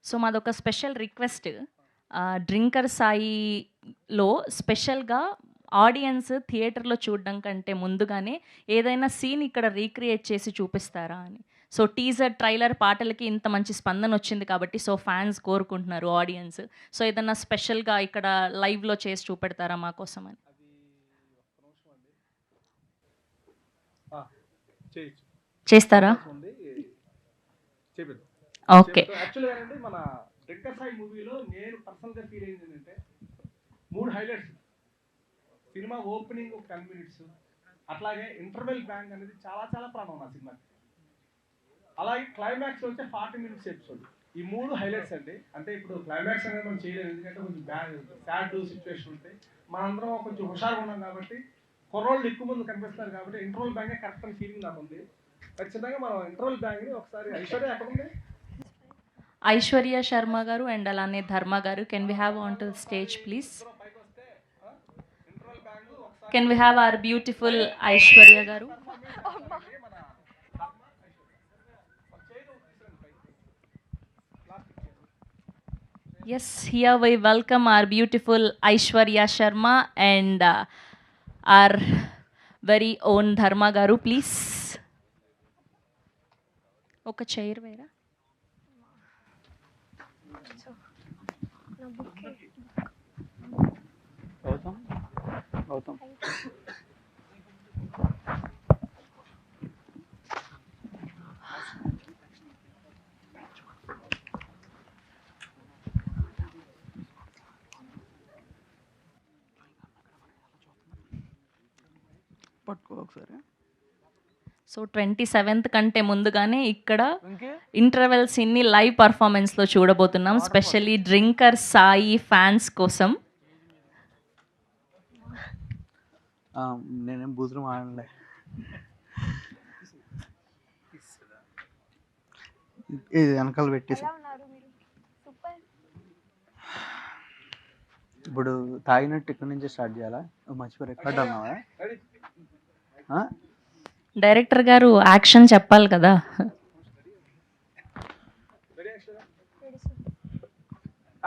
So మాదొక special request. Drinker సాయిలో స్పెషల్‌గా ఆడియన్స్ థియేటర్‌లో చూడడం కంటే ముందుగానే ఏదైనా సీన్ ఇక్కడ రీక్రియేట్ చేసి చూపిస్తారా అని. సో టీజర్, ట్రైలర్ పాటలకి ఇంత మంచి స్పందనొచ్చింది కాబట్టి సో ఫ్యాన్స్ కోరుకుంటున్నారు ఆడియన్స్. సో ఏదన్నా స్పెషల్‌గా ఇక్కడ లైవ్‌లో చేసి చూపెడతారా మా కోసమని? చేస్తారా? ఓకే. యాక్చువల్గా ఏంటంటే మన డ్రింకర్ సాయి మూవీలో నేను పర్సనల్గా ఫీల్ అయింది ఏంటంటే 3 హైలైట్స్. సినిమా ఓపెనింగ్ ఒక 10 మినిట్స్, అట్లాగే ఇంటర్వెల్ బ్యాంగ్ అనేది చాలా చాలా ప్రాణం నా సినిమాకి. అలాగే క్లైమాక్స్ వచ్చే 40 మినిట్స్ ఎపిసోడ్. ఈ 3 హైలైట్స్ అండి. అంటే ఇప్పుడు క్లైమాక్స్ అనేది మనం చేయలేము, ఎందుకంటే కొంచెం సాడ్ సిచ్యువేషన్ ఉంటాయి. మనందరం కొంచెం హుషారుగా ఉన్నాం కాబట్టి, కుర్రోళ్ళు ఎక్కువ మంది కనిపిస్తున్నారు కాబట్టి ఇంటర్వెల్ బ్యాంగే కరెక్ట్ అని ఫీలింగ్ నాకు ఉంది. ఖచ్చితంగా మనం ఇంటర్వెల్ బ్యాంగ్ని ఒకసారి ఐశ్వర్య ఎక్కడ ఉంది? ఐశ్వర్య శర్మ గారు అండ్ అలానే Dharma garu, can we have on to the stage please? Can we have our beautiful Aishwarya garu? Yes, here we welcome our beautiful Aishwarya Sharma and our very own Dharma Garu, please. Oka chair vera. Gautam. పట్టుకో ఒకసారి. So 27th కంటే ముందుగానే ఇక్కడ intervals ఇన్ని live పర్ఫార్మెన్స్లో చూడబోతున్నాం, specially drinker Sai fans కోసం. నేనేం బూతులు మాడలే. ఇది వెనకాల పెట్టేసి ఇప్పుడు తాగినట్టు ఇక్కడ నుంచి స్టార్ట్ చేయాలా? మర్చిపోయి రికార్డ్ అన్నావా? డైరెక్టర్ గారు యాక్షన్ చెప్పాలి కదా.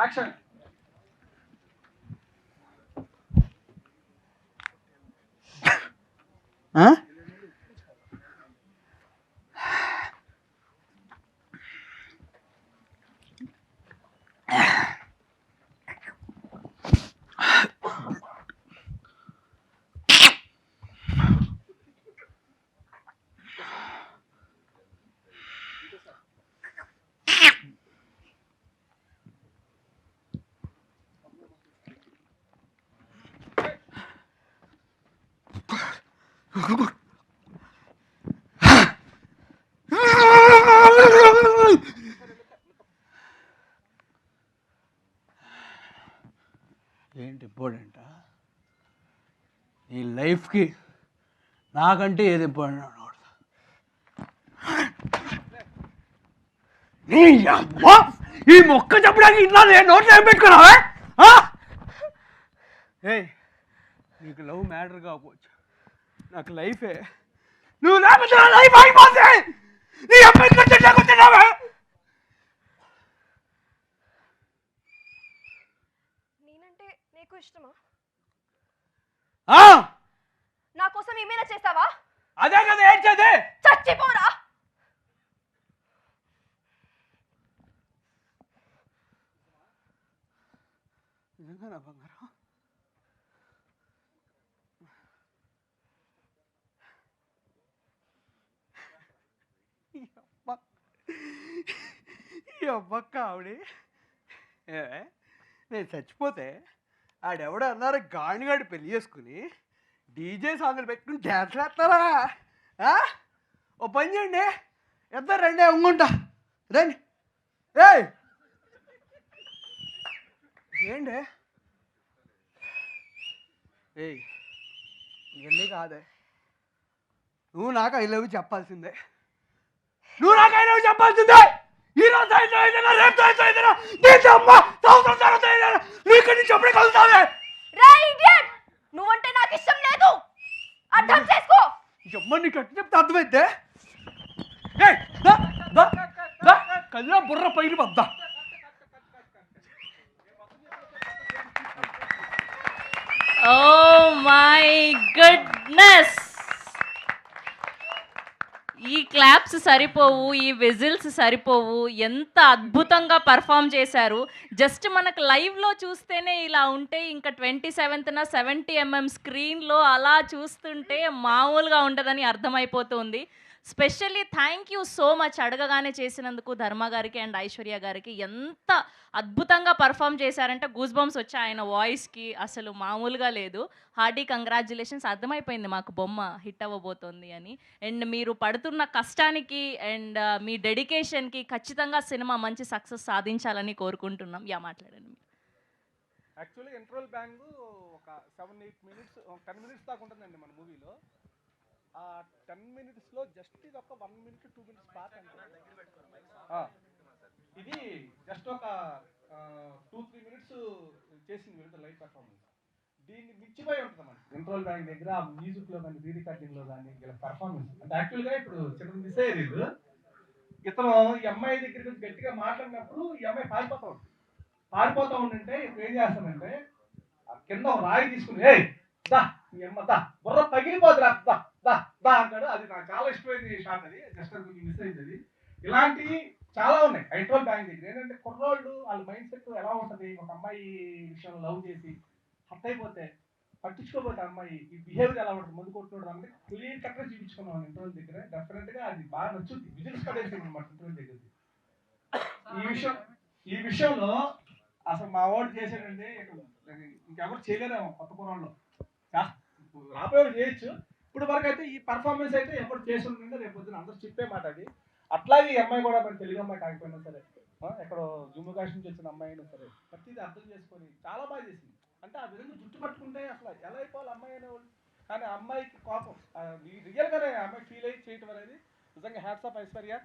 యాక్షన్. ఏంటి ఇంపార్టెంటా నీ లైఫ్కి? నాకంటే ఏది ఇంపార్టెంట్? ఈ మొక్క చెప్పడానికి ఇన్నా నోట్లో ఏం పెట్టుకున్నావా? నీకు లవ్ మ్యాటర్ కాకపోవచ్చు, నాకు లైఫే. నువ్వు లేకపోతే నా లైఫ్ అయిపోతే నీ అబ్బాయి చెట్లకొచ్చినావా? నేనంటే నీకు ఇష్టమా? నా కోసం ఏమైనా చేస్తావా? అదే కదా ఏంటది? చచ్చిపోరా. నిజంగా బంగారం? అబ్బక్క ఆవిడ నేను చచ్చిపోతే ఆడెవడో అన్నారు గాడిగాడి పెళ్లి చేసుకుని డీజే సాంగ్లు పెట్టుకుని డ్యాన్స్ వేస్తారా? ఓ పని చేయండి, ఇద్దరు రండి, ఉంగుంటా రండి. ఏంటి ఇవన్నీ కాదే, నువ్వు నాకు ఐ లవ్ చెప్పాల్సిందే. నువ్వు నాకు ఐ లవ్ చెప్పాల్సిందే. ఈరోజు అయినా రేపు అయినా నీకు అమ్మ సంవత్సరం తర్వాత అయినా నీకు నుంచి అప్పుడే కలుగుతావే. నువ్వంటే నాకు ఇష్టం లేదు, అర్థం చేసుకో. అమ్మ నీకు ఎట్లా చెప్తే అర్థమైతే కళ్ళ బుర్ర పైన వద్దా? ఓ మై గుడ్నెస్, ఈ క్లాప్స్ సరిపోవు, ఈ విజిల్స్ సరిపోవు, ఎంత అద్భుతంగా పర్ఫామ్ చేశారు. జస్ట్ మనకు లైవ్లో చూస్తేనే ఇలా ఉంటే ఇంకా 27న 70mm స్క్రీన్లో అలా చూస్తుంటే మామూలుగా ఉండదని అర్థమైపోతుంది. Specially thank you so much అడగగానే చేసినందుకు ధర్మ గారికి అండ్ ఐశ్వర్య గారికి. ఎంత అద్భుతంగా పర్ఫామ్ చేశారంటే గూస్ బంప్స్ వచ్చాయి ఆయన వాయిస్కి, అసలు మామూలుగా లేదు. Hearty congratulations. అర్థమైపోయింది మాకు బొమ్మ హిట్ అవ్వబోతోంది అని. అండ్ మీరు పడుతున్న కష్టానికి అండ్ మీ డెడికేషన్కి ఖచ్చితంగా సినిమా మంచి సక్సెస్ సాధించాలని కోరుకుంటున్నాం. మాట్లాడండి. యాక్చువల్గా ఇంటర్వెల్ బ్యాంగ్ ఒక 7-8 మినిట్స్ 10 మినిట్స్ దాకా ఉంటుందండి మన మూవీలో. ఆ 10 మినిట్స్లో జస్ట్ ఇది ఒక 1 మినిట్ 2 మినిట్స్ పార్ట్ అంటే ఇది జస్ట్ ఒక 2-3 మినిట్స్ చేసింది వీళ్ళతో లైవ్ పర్ఫార్మెన్స్. దీన్ని మించిపోయి ఉంటుంది మన ఇంటర్వెల్ బ్యాంక్ దగ్గర ఆ మ్యూజిక్లో కానీ రీ రికార్డింగ్లో కానీ వీళ్ళ పర్ఫార్మెన్స్ అంటే యాక్చువల్గా ఇప్పుడు చిన్న మిస్ అయ్యేది. ఇతను ఈ అమ్మాయి దగ్గరికి గట్టిగా మాట్లాడినప్పుడు ఈ అమ్మాయి పారిపోతూ ఉంటుంటే ఇప్పుడు ఏం చేస్తానంటే కింద ఒక రాయి తీసుకుని ఏ దా మీ అమ్మ దా బుర్ర పగిలిపోతురా దా దా దా అంటాడు. అది నాకు చాలా ఇష్టమైంది షాట్. అది జస్ట్ అది మిస్ అయింది. అది ఇలాంటివి చాలా ఉన్నాయి ఇంటర్వెల్ బ్యాంక్ దగ్గర. ఏంటంటే కుర్రోళ్ళు వాళ్ళ మైండ్ సెట్ ఎలా ఉంటుంది, ఒక అమ్మాయి విషయంలో లవ్ చేసి హట్ అయిపోతే పట్టించుకోపోతే అమ్మాయి ఈ బిహేవియర్ ఎలా ఉంటుంది, ముందు కొట్టుకోవడం అంటే క్లియర్ కట్గా చూపించుకున్నాం ఇంటర్వెల్ దగ్గర. డెఫినెట్గా అది బాగా నచ్చుద్ది. విజిల్స్ కట్టేసింది అనమాట ఇంటర్వెల్ దగ్గర. ఈ విషయంలో అసలు మా వాడు చేసాడంటే ఇంకెవరు చేయలేరేమో కొత్త కుర్రాళ్ళు. రాబోయే చేయొచ్చు. ఇప్పుడు వరకు అయితే ఈ పర్ఫార్మెన్స్ అయితే ఎవరు చేసి ఉంటుందో రేపు పొద్దున అందరూ చెప్పే మాట అది. అట్లాగే ఈ అమ్మాయి కూడా మన తెలుగు అమ్మాయి కాకపోయినా సరే, ఎక్కడో జమ్మూ కాశ్మీర్ నుంచి వచ్చిన అమ్మాయి అయినా సరే ప్రతిదీ అర్థం చేసుకొని చాలా బాగా చేసింది. అంటే ఆ విధంగా జుట్టు పట్టుకుంటే అసలు ఎలా అయిపోవాలి అమ్మాయి అనేవాళ్ళు. కానీ అమ్మాయికి కోపం రియల్గానే అమ్మాయి ఫీల్ అయ్యి చేయటం అనేది నిజంగా hats off Aishwarya.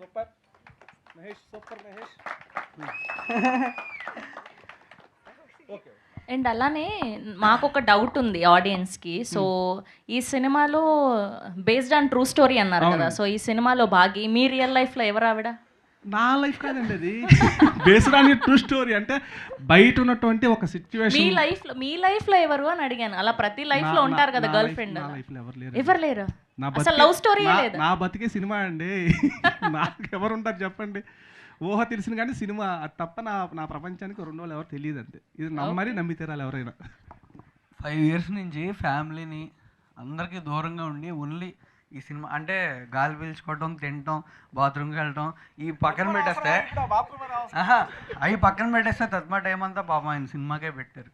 Super Mahesh, super Mahesh. Okay. And అలానే మాకు ఒక డౌట్ ఉంది ఆడియన్స్కి. సో ఈ సినిమాలో బేస్డ్ ఆన్ ట్రూ స్టోరీ అన్నారు కదా, సో ఈ సినిమాలో భాగి మీ రియల్ లైఫ్లో ఎవరు ఆవిడ? నా లైఫ్ కాదండి అది, బేస్డ్ ఆన్ ట్రూ స్టోరీ. అంటే బయట ఉన్నటువంటి ఒక సిచ్యువేషన్. మీ లైఫ్ లో ఎవరు అని అడిగాను. అలా ప్రతి లైఫ్ లో ఉంటారు కదా గర్ల్ ఫ్రెండ్. ఎవరు లేరు అసలు, లవ్ స్టోరీ లేదు. నా బతికే సినిమా అండి. నాకు ఎవరు ఉంటారు చెప్పండి. ఊహ తెలిసిన కానీ సినిమా అది తప్ప నా ప్రపంచానికి రెండు వాళ్ళు ఎవరు తెలియదు అంతే. ఇది నమ్మని నమ్మి తీరాలి ఎవరైనా. 5 years నుంచి ఫ్యామిలీని అందరికీ దూరంగా ఉండి ఓన్లీ ఈ సినిమా అంటే గాలి పీల్చుకోవటం, తినటం, బాత్రూమ్కి వెళ్ళటం ఈ పక్కన పెట్టేస్తే అవి పక్కన పెట్టేస్తే తత్మా టైం అంతా పాపం ఆయన సినిమాకే పెట్టారు.